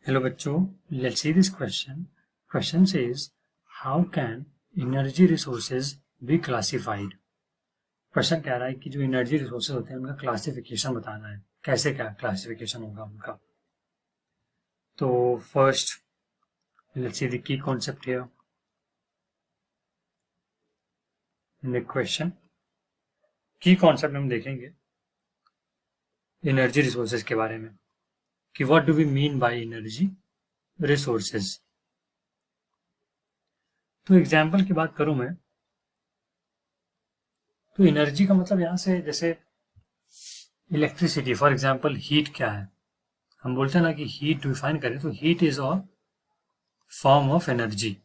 Hello बच्चों, let's see this question. Question says, how can energy resources be classified? Question कह रहा है कि जो एनर्जी रिसोर्सेज होते हैं उनका क्लासिफिकेशन बताना है. कैसे क्या क्लासिफिकेशन होगा उनका. तो first let's see the key concept here in the question. की कॉन्सेप्ट हम देखेंगे एनर्जी रिसोर्सेज के बारे में कि what do we mean by energy resources. तो एग्जाम्पल की बात करूं मैं तो एनर्जी का मतलब यहां से जैसे इलेक्ट्रिसिटी फॉर एग्जाम्पल हीट क्या है. हम बोलते हैं ना कि हीट डिफाइन करें तो heat is a form of energy.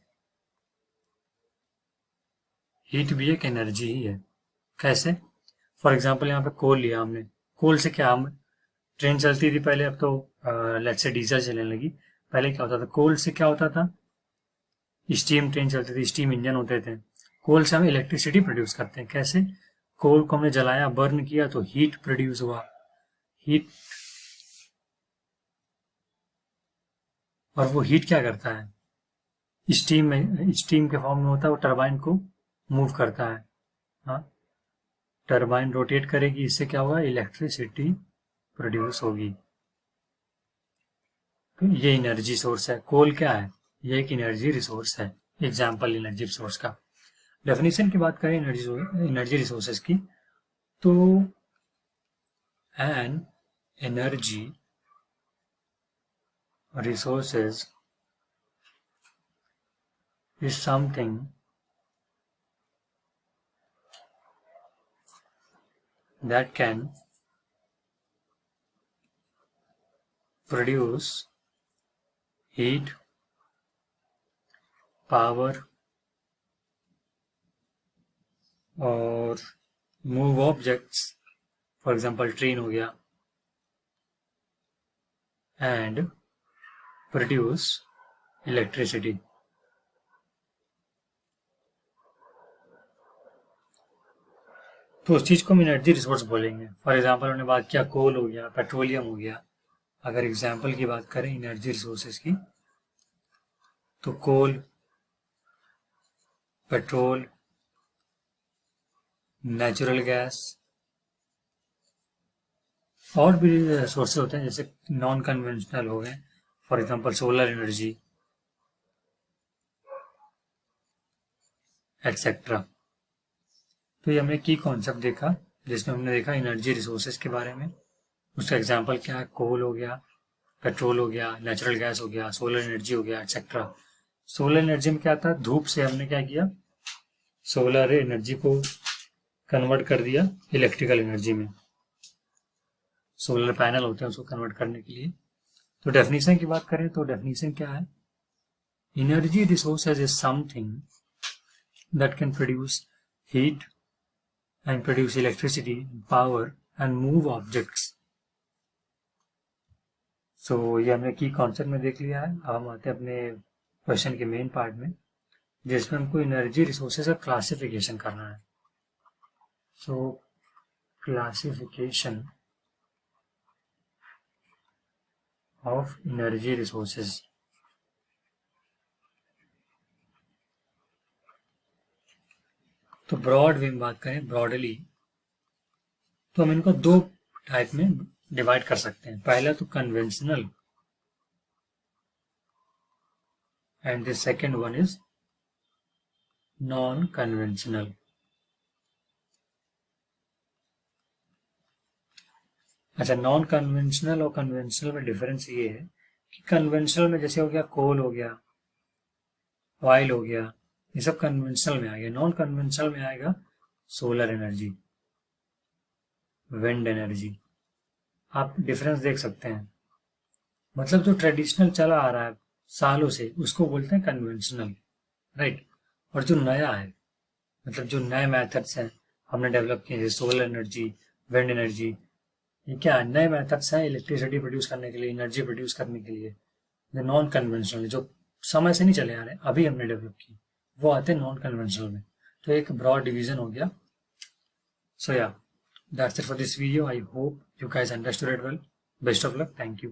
Heat भी एक एनर्जी ही है. कैसे? फॉर एग्जाम्पल यहाँ पे कोल लिया हमने. कोल से क्या हम ट्रेन चलती थी पहले, अब तो लेट्स से डीजल चलने लगी. पहले क्या होता था, कोल से क्या होता था, स्टीम ट्रेन चलती थी, स्टीम इंजन होते थे. कोल से हम इलेक्ट्रिसिटी प्रोड्यूस करते हैं. कैसे? कोल को हमने जलाया, बर्न किया तो हीट प्रोड्यूस हुआ. हीट, और वो हीट क्या करता है, स्टीम के फॉर्म में होता है, वो टरबाइन को मूव करता है. हाँ, टरबाइन रोटेट करेगी, इससे क्या होगा, इलेक्ट्रिसिटी प्रोड्यूस होगी. तो ये एनर्जी सोर्स है. कोल क्या है, ये एक एनर्जी रिसोर्स है. एग्जाम्पल एनर्जी रिसोर्स का. डेफिनेशन की बात करें एनर्जी रिसोर्सेज की तो an energy resources is something that can produce heat, power और move objects, for example train हो गया, and produce electricity. तो उस चीज को हम एनर्जी रिसोर्स बोलेंगे. फॉर एग्जाम्पल हमने बात किया कोल हो गया, पेट्रोलियम हो गया. अगर एग्जाम्पल की बात करें एनर्जी रिसोर्सेज की तो कोल, पेट्रोल, नेचुरल गैस और भी सोर्सेज होते हैं जैसे नॉन कन्वेंशनल हो गए. For example solar energy etcetera. तो ये हमने की कॉन्सेप्ट देखा जिसमें हमने देखा एनर्जी रिसोर्सेज के बारे में. उसका एग्जाम्पल क्या है, कोल हो गया, पेट्रोल हो गया, नेचुरल गैस हो गया, सोलर एनर्जी हो गया एटसेट्रा. सोलर एनर्जी में क्या था, धूप से हमने क्या किया, सोलर एनर्जी को कन्वर्ट कर दिया इलेक्ट्रिकल एनर्जी में. सोलर पैनल होते हैं उसको कन्वर्ट करने के लिए. तो डेफिनेशन की बात करें तो डेफिनेशन क्या है, energy resources is something that can produce heat and produce electricity, power and move objects. So ये हमने की कॉन्सेप्ट में देख लिया है. अब हम आते हैं अपने क्वेश्चन के मेन पार्ट में जिसमें हमको एनर्जी रिसोर्सेज का क्लासिफिकेशन करना है. सो क्लासिफिकेशन ऑफ एनर्जी रिसोर्सेज. तो ब्रॉड वे में बात करें, ब्रॉडली तो हम इनको दो टाइप में डिवाइड कर सकते हैं. पहला तो conventional and the second one is non conventional. अच्छा, नॉन कन्वेंशनल और कन्वेंशनल में डिफरेंस ये है कि कन्वेंशनल में जैसे हो गया कोल हो गया, ऑयल हो गया, ये सब कन्वेंशनल में आ गया. नॉन कन्वेंशनल में आएगा सोलर एनर्जी, विंड एनर्जी. आप डिफरेंस देख सकते हैं. मतलब जो ट्रेडिशनल चला आ रहा है सालों से उसको बोलते हैं कन्वेंशनल, राइट. और जो नया है, मतलब जो नए मेथड्स हैं हमने डेवलप किए जैसे सोलर एनर्जी, विंड एनर्जी, ये क्या नए मेथड्स हैं इलेक्ट्रिसिटी प्रोड्यूस करने के लिए, एनर्जी प्रोड्यूस करने के लिए. जो नॉन कन्वेंशनल, जो समय से नहीं चले आ रहे, अभी हमने डेवलप की, वो आते हैं नॉन कन्वेंशनल में. तो एक ब्रॉड डिवीजन हो गया. सो या that's it for this video. I hope you guys understood it well. Best of luck. Thank you.